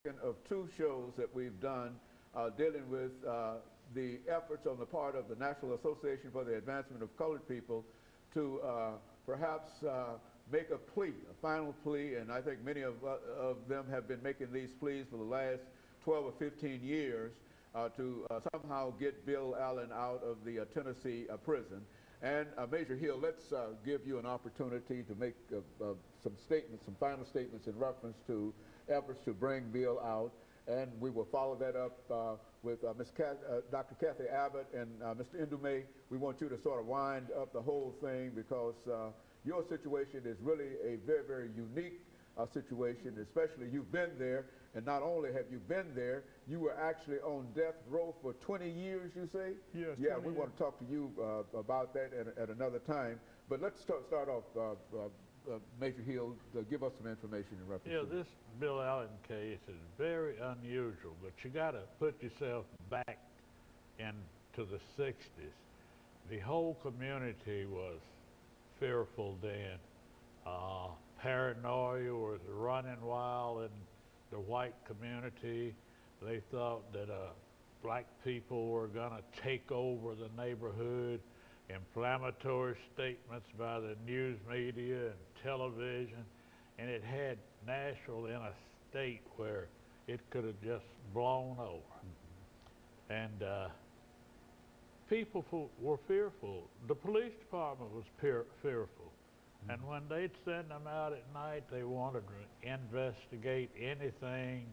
of two shows that we've done dealing with the efforts on the part of the National Association for the Advancement of Colored People to perhaps make a plea, a final plea, and I think many of them have been making these pleas for the last 12 or 15 years to somehow get Bill Allen out of the Tennessee prison. And Major Hill, let's give you an opportunity to make some statements, some final statements in reference to efforts to bring Bill out, and we will follow that up with Dr. Kathy Abbott and Mr. Indume. We want you to sort of wind up the whole thing because your situation is really a very, very unique situation, especially you've been there, and not only have you been there, you were actually on death row for 20 years, you say? Yes. Yeah, we want to talk to you about that at another time, but let's start off, Major Hill, give us some information in reference to this Bill Allen case is very unusual, but you got to put yourself back into the 60s. The whole community was fearful then. Paranoia was running wild in the white community. They thought that black people were going to take over the neighborhood. Inflammatory statements by the news media and television, and it had Nashville in a state where it could have just blown over. And people were fearful. The police department was fearful. And when they'd send them out at night, they wanted to investigate anything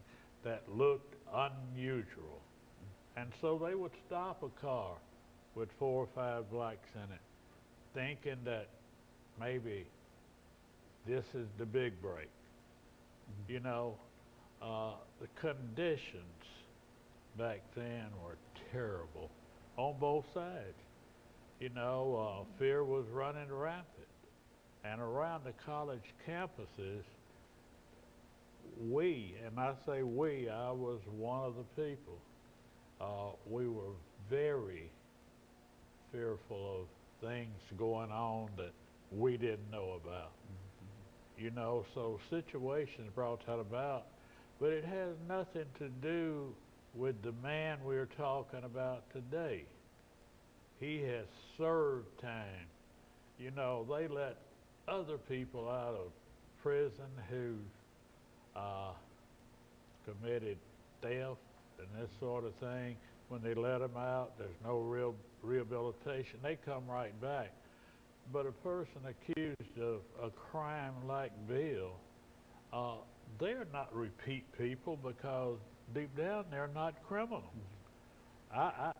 that looked unusual. And so they would stop a car with 4 or 5 blacks in it, thinking that maybe this is the big break. You know, the conditions back then were terrible on both sides. You know, fear was running rampant. And around the college campuses, and I say we, I was one of the people, we were very fearful of things going on that we didn't know about. You know, so situations brought that about, but it has nothing to do with the man we're talking about today. He has served time. You know, they let other people out of prison who committed theft and this sort of thing. When they let them out, there's no real rehabilitation. They come right back. But a person accused of a crime like Bill, they're not repeat people because deep down they're not criminals. I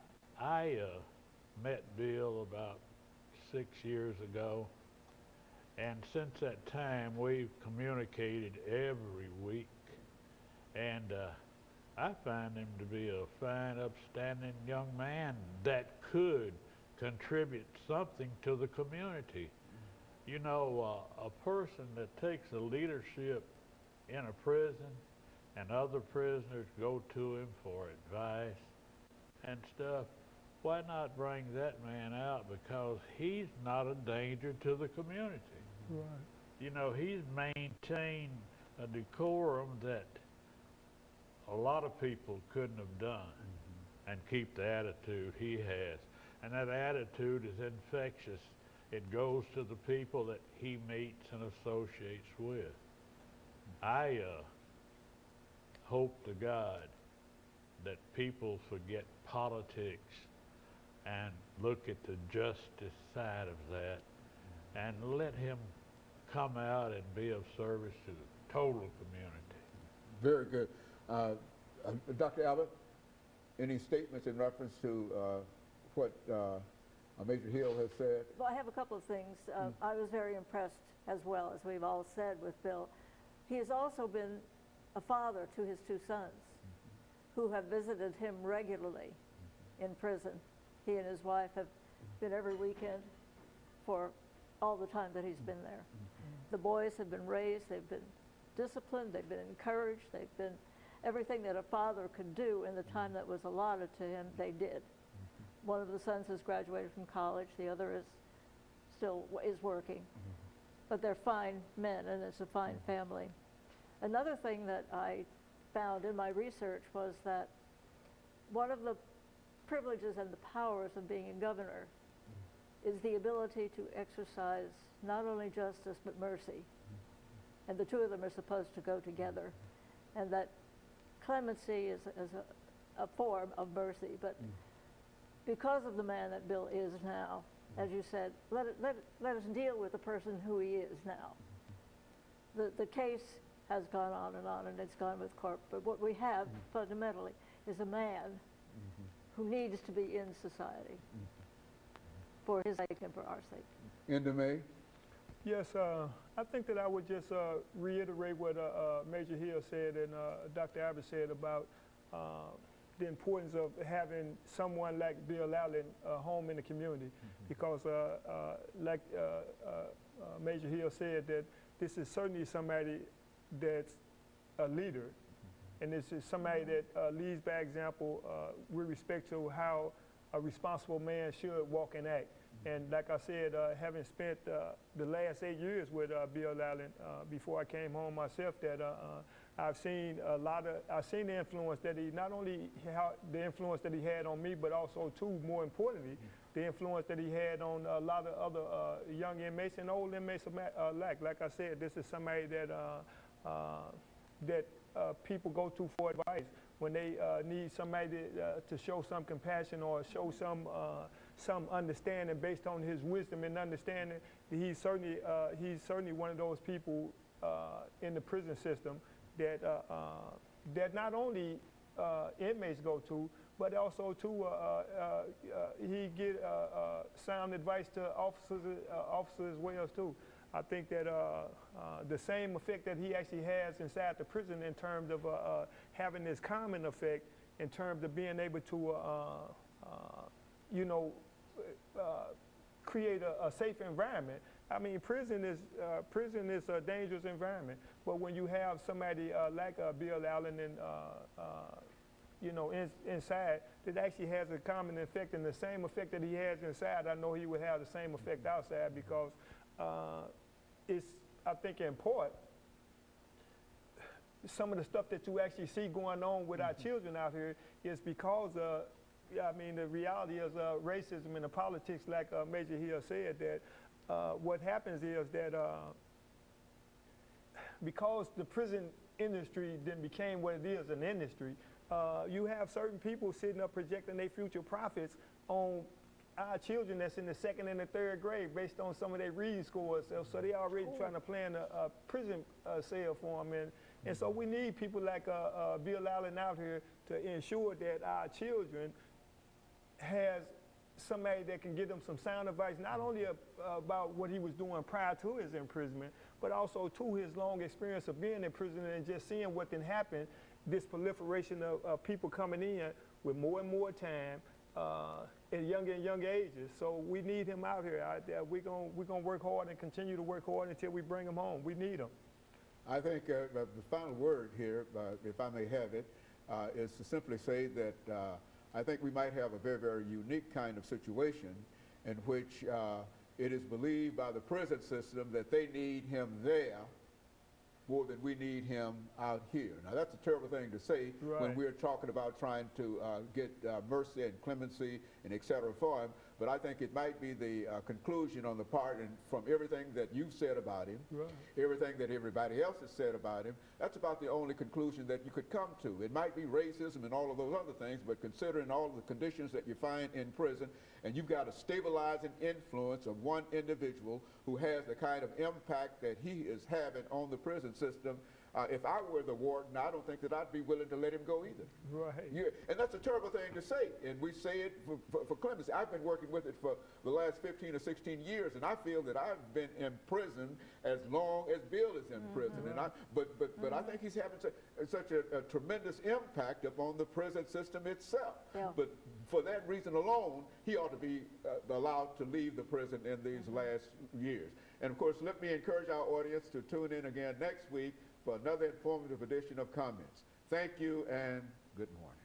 met Bill about 6 years ago, and since that time we've communicated every week, and I find him to be a fine, upstanding young man that could contribute something to the community. You know, a person that takes a leadership in a prison and other prisoners go to him for advice and stuff, why not bring that man out? Because he's not a danger to the community. Right. You know, he's maintained a decorum that a lot of people couldn't have done and keep the attitude he has. And that attitude is infectious. It goes to the people that he meets and associates with. I hope to God that people forget politics and look at the justice side of that and let him come out and be of service to the total community. Very good. Dr. Abbott, any statements in reference to what Major Hill has said? Well, I have a couple of things. I was very impressed as well, as we've all said, with Bill. He has also been a father to his 2 sons who have visited him regularly in prison. He and his wife have been every weekend for all the time that he's been there. The boys have been raised, they've been disciplined, they've been encouraged, they've been everything that a father could do in the time that was allotted to him, they did. One of the sons has graduated from college, the other is working. But they're fine men, and it's a fine family. Another thing that I found in my research was that one of the privileges and the powers of being a governor is the ability to exercise not only justice but mercy. And the two of them are supposed to go together. And that clemency is a form of mercy. But because of the man that Bill is now, as you said, let us deal with the person who he is now. The case has gone on, and it's gone with court. But what we have fundamentally is a man who needs to be in society for his sake and for our sake. Into May? Yes, I think that I would just reiterate what Major Hill said and Dr. Abbott said about the importance of having someone like Bill Allen home in the community, because like Major Hill said, that this is certainly somebody that's a leader, and this is somebody that leads by example with respect to how a responsible man should walk and act. And like I said, having spent the last 8 years with Bill Allen before I came home myself, that I've seen the influence that he, not only the influence that he had on me, but also too, more importantly, the influence that he had on a lot of other young inmates and old inmates alike. Like I said, this is somebody that people go to for advice when they need somebody to show some compassion or show some understanding based on his wisdom and understanding. He's certainly one of those people in the prison system that that not only inmates go to, but also to he get sound advice to officers as well too. I think that the same effect that he actually has inside the prison in terms of having this calming effect, in terms of being able to create a safe environment. I mean, prison is a dangerous environment, but when you have somebody like Bill Allen and inside, that actually has a common effect, and the same effect that he has inside, I know he would have the same effect outside, because it's, I think, in part, some of the stuff that you actually see going on with our children out here is because the reality is racism and the politics, like Major Hill said, that what happens is that because the prison industry then became what it is, an industry, you have certain people sitting up projecting their future profits on our children that's in the 2nd and the 3rd grade based on some of their reading scores. So they already trying to plan a prison cell for them. And so we need people like Bill Allen out here to ensure that our children has somebody that can give them some sound advice, not only about what he was doing prior to his imprisonment, but also to his long experience of being in prison and just seeing what can happen, this proliferation of people coming in with more and more time at younger and younger ages. So we need him out here. We're gonna work hard and continue to work hard until we bring him home. We need him. I think the final word here, if I may have it, is to simply say that I think we might have a very, very unique kind of situation in which it is believed by the prison system that they need him there more than we need him out here. Now, that's a terrible thing to say when we're talking about trying to get mercy and clemency and et cetera for him. But I think it might be the conclusion on the part, and from everything that you've said about him, everything that everybody else has said about him, that's about the only conclusion that you could come to. It might be racism and all of those other things, but considering all of the conditions that you find in prison, and you've got a stabilizing influence of one individual who has the kind of impact that he is having on the prison system, if I were the warden, I don't think that I'd be willing to let him go either. And that's a terrible thing to say, and we say it for clemency. I've been working with it for the last 15 or 16 years, and I feel that I've been in prison as long as Bill is in prison. And but I think he's having such a tremendous impact upon the prison system itself. But for that reason alone, he ought to be allowed to leave the prison in these last years. And of course, let me encourage our audience to tune in again next week for another informative edition of Comments. Thank you and good morning.